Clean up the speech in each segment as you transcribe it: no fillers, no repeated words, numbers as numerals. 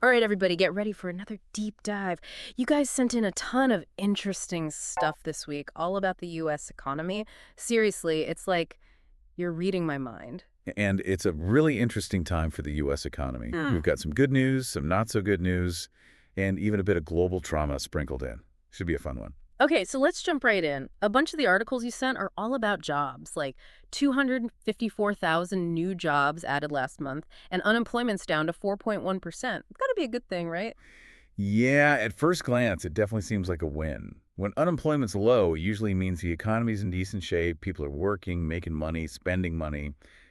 All right, everybody, get ready for another deep dive. You guys sent in a ton of interesting stuff this week, all about the U.S. economy. Seriously, it's like you're reading my mind. And it's a really interesting time for the U.S. economy. Hmm. We've got some good news, some not so good news, and even a bit of global trauma sprinkled in. Should be a fun one. Okay, so let's jump right in. A bunch of the articles you sent are all about jobs, like 254,000 new jobs added last month, and unemployment's down to 4.1%. It's got to be a good thing, right? Yeah, at first glance, it definitely seems like a win. When unemployment's low, it usually means the economy's in decent shape, people are working, making money, spending money.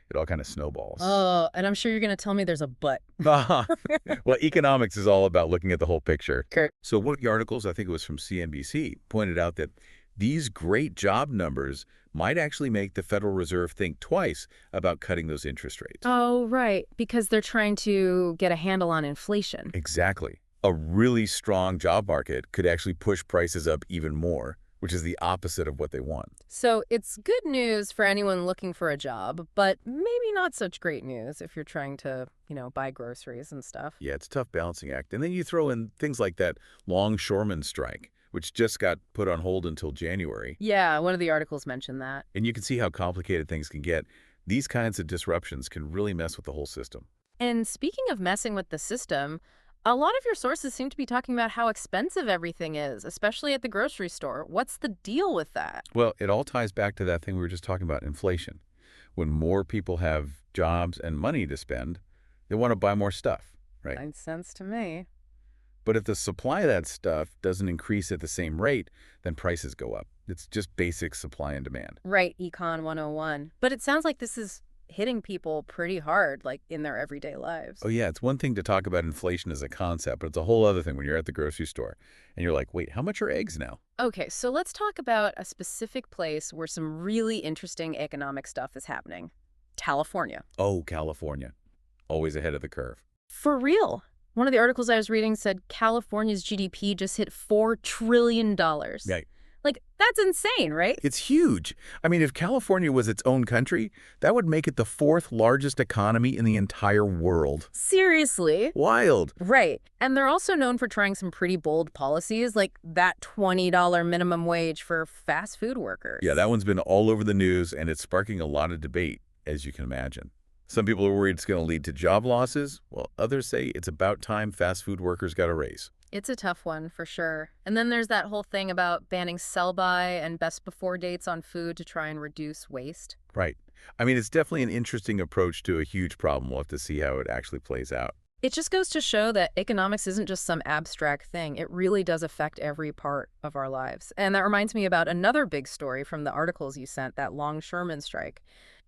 It all kind of snowballs. Oh, and I'm sure you're going to tell me there's a but. Well, economics is all about looking at the whole picture. Kurt. So one of the articles, I think it was from CNBC, pointed out that these great job numbers might actually make the Federal Reserve think twice about cutting those interest rates. Oh, right, because they're trying to get a handle on inflation. Exactly. A really strong job market could actually push prices up even more, which is the opposite of what they want. So it's good news for anyone looking for a job, but maybe not such great news if you're trying to, buy groceries and stuff. Yeah, it's a tough balancing act. And then you throw in things like that longshoreman strike, which just got put on hold until January. Yeah, one of the articles mentioned that. And you can see how complicated things can get. These kinds of disruptions can really mess with the whole system. And speaking of messing with the system, a lot of your sources seem to be talking about how expensive everything is, especially at the grocery store. What's the deal with that? Well, it all ties back to that thing we were just talking about, inflation. When more people have jobs and money to spend, they want to buy more stuff, right? Makes sense to me. But if the supply of that stuff doesn't increase at the same rate, then prices go up. It's just basic supply and demand. Right, Econ 101. But it sounds like this is hitting people pretty hard, like in their everyday lives. Oh, yeah, it's one thing to talk about inflation as a concept, but it's a whole other thing when you're at the grocery store and you're like, wait, how much are eggs now? Okay, so let's talk about a specific place where some really interesting economic stuff is happening. California. Oh, California. Always ahead of the curve. For real. One of the articles I was reading said California's GDP just hit $4 trillion. Right. Like, that's insane, right? It's huge. I mean, if California was its own country, that would make it the fourth largest economy in the entire world. Seriously. Wild. Right. And they're also known for trying some pretty bold policies, like that $20 minimum wage for fast food workers. Yeah, that one's been all over the news, and it's sparking a lot of debate, as you can imagine. Some people are worried it's going to lead to job losses, while others say it's about time fast food workers got a raise. It's a tough one, for sure. And then there's that whole thing about banning sell-by and best-before dates on food to try and reduce waste. Right. I mean, it's definitely an interesting approach to a huge problem. We'll have to see how it actually plays out. It just goes to show that economics isn't just some abstract thing. It really does affect every part of our lives. And that reminds me about another big story from the articles you sent, that longshoreman strike.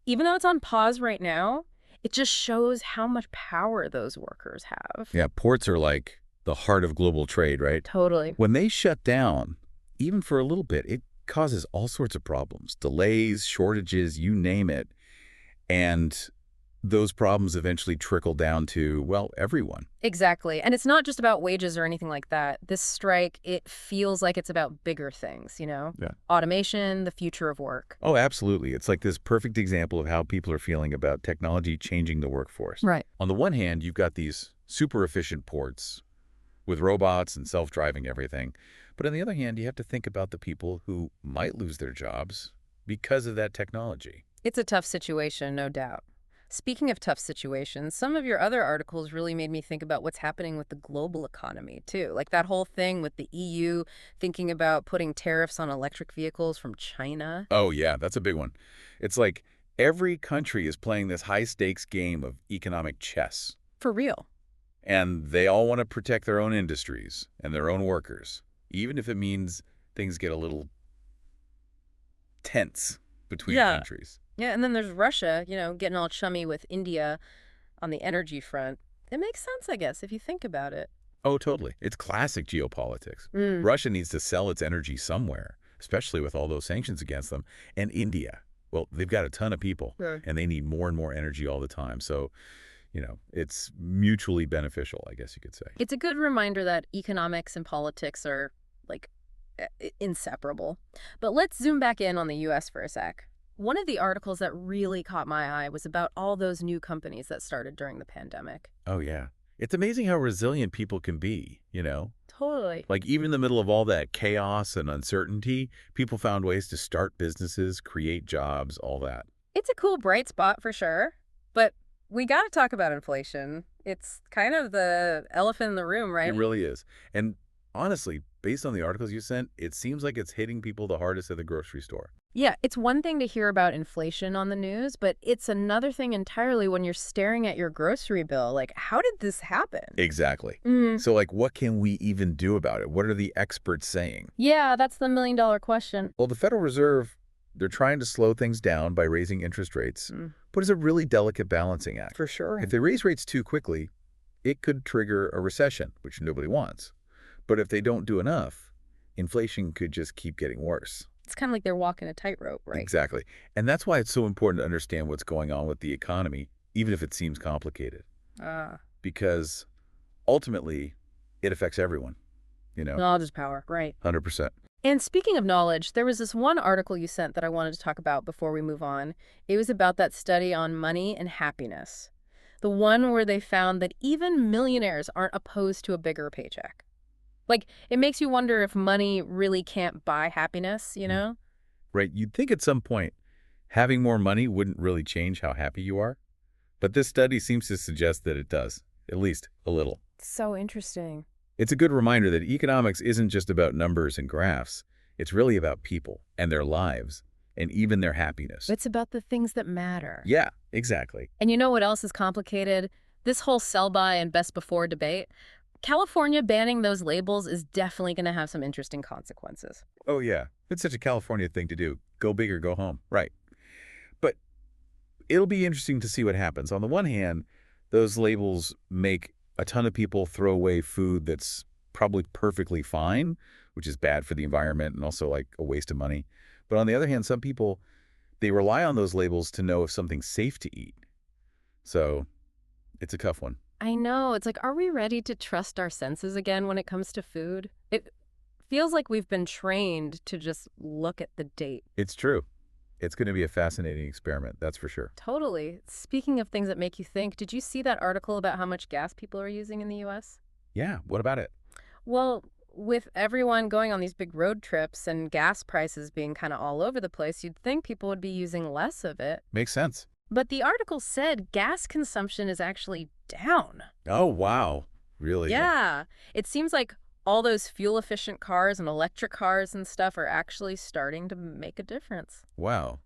Even though it's on pause right now, it just shows how much power those workers have. Yeah, ports are like the heart of global trade, right? Totally. When they shut down, even for a little bit, it causes all sorts of problems. Delays, shortages, you name it. And those problems eventually trickle down to, well, everyone. Exactly. And it's not just about wages or anything like that. This strike, it feels like it's about bigger things, Yeah. Automation, the future of work. Oh, absolutely. It's like this perfect example of how people are feeling about technology changing the workforce. Right. On the one hand, you've got these super efficient ports with robots and self-driving everything. But on the other hand, you have to think about the people who might lose their jobs because of that technology. It's a tough situation, no doubt. Speaking of tough situations, some of your other articles really made me think about what's happening with the global economy, too. Like that whole thing with the EU thinking about putting tariffs on electric vehicles from China. Oh, yeah, that's a big one. It's like every country is playing this high-stakes game of economic chess. For real. And they all want to protect their own industries and their own workers, even if it means things get a little tense between countries. Yeah, and then there's Russia, getting all chummy with India on the energy front. It makes sense, I guess, if you think about it. Oh, totally. It's classic geopolitics. Mm. Russia needs to sell its energy somewhere, especially with all those sanctions against them. And India, well, they've got a ton of people, Sure. and they need more and more energy all the time. So, it's mutually beneficial, I guess you could say. It's a good reminder that economics and politics are, like, inseparable. But let's zoom back in on the U.S. for a sec. One of the articles that really caught my eye was about all those new companies that started during the pandemic. Oh, yeah. It's amazing how resilient people can be, you know? Totally. Like, even in the middle of all that chaos and uncertainty, people found ways to start businesses, create jobs, all that. It's a cool bright spot for sure, but we got to talk about inflation. It's kind of the elephant in the room, It right? really is. And honestly, based on the articles you sent, it seems like it's hitting people the hardest at the grocery store. Yeah, it's one thing to hear about inflation on the news, but it's another thing entirely when you're staring at your grocery bill. Like, how did this happen? Exactly. Mm. So, like, what can we even do about it? What are the experts saying? Yeah, that's the million-dollar question. Well, the Federal Reserve, they're trying to slow things down by raising interest rates, Mm. but it's a really delicate balancing act. For sure. If they raise rates too quickly, it could trigger a recession, which nobody wants. But if they don't do enough, inflation could just keep getting worse. It's kind of like they're walking a tightrope, right? Exactly. And that's why it's so important to understand what's going on with the economy, even if it seems complicated. Ah, Because ultimately, it affects everyone, knowledge is power, right. 100%. And speaking of knowledge, there was this one article you sent that I wanted to talk about before we move on. It was about that study on money and happiness. The one where they found that even millionaires aren't opposed to a bigger paycheck. Like, it makes you wonder if money really can't buy happiness, you know? Right. You'd think at some point, having more money wouldn't really change how happy you are. But this study seems to suggest that it does, at least a little. So interesting. It's a good reminder that economics isn't just about numbers and graphs. It's really about people and their lives and even their happiness. It's about the things that matter. Yeah, exactly. And you know what else is complicated? This whole sell-by and best-before debate. California banning those labels is definitely going to have some interesting consequences. Oh, yeah. It's such a California thing to do. Go big or go home. Right. But it'll be interesting to see what happens. On the one hand, those labels make a ton of people throw away food that's probably perfectly fine, which is bad for the environment and also like a waste of money. But on the other hand, some people, they rely on those labels to know if something's safe to eat. So it's a tough one. I know. It's like, are we ready to trust our senses again when it comes to food? It feels like we've been trained to just look at the date. It's true. It's going to be a fascinating experiment, that's for sure. Totally. Speaking of things that make you think, did you see that article about how much gas people are using in the U.S.? Yeah, what about it? Well, with everyone going on these big road trips and gas prices being kind of all over the place, you'd think people would be using less of it. Makes sense. But the article said gas consumption is actually down. Oh, wow. Really? Yeah. It seems like all those fuel-efficient cars and electric cars and stuff are actually starting to make a difference. Wow.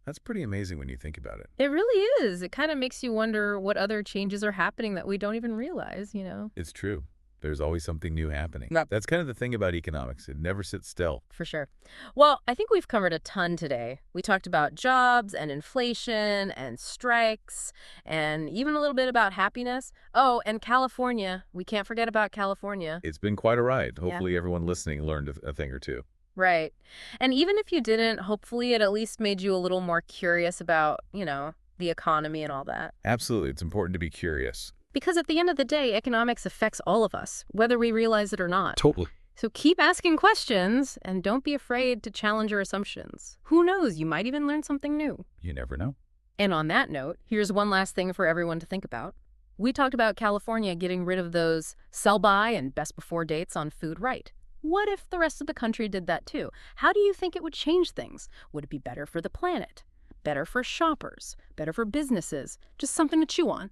That's pretty amazing when you think about it. It really is. It kind of makes you wonder what other changes are happening that we don't even realize, you know? It's true. There's always something new happening. Yep. That's kind of the thing about economics. It never sits still. For sure. Well, I think we've covered a ton today. We talked about jobs and inflation and strikes and even a little bit about happiness. Oh, and California. We can't forget about California. It's been quite a ride. Hopefully everyone listening learned a thing or two. Right. And even if you didn't, hopefully it at least made you a little more curious about, the economy and all that. Absolutely. It's important to be curious. Because at the end of the day, economics affects all of us, whether we realize it or not. Totally. So keep asking questions and don't be afraid to challenge your assumptions. Who knows, you might even learn something new. You never know. And on that note, here's one last thing for everyone to think about. We talked about California getting rid of those sell-by and best-before dates on food right. What if the rest of the country did that too? How do you think it would change things? Would it be better for the planet? Better for shoppers? Better for businesses? Just something to chew on.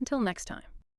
Until next time.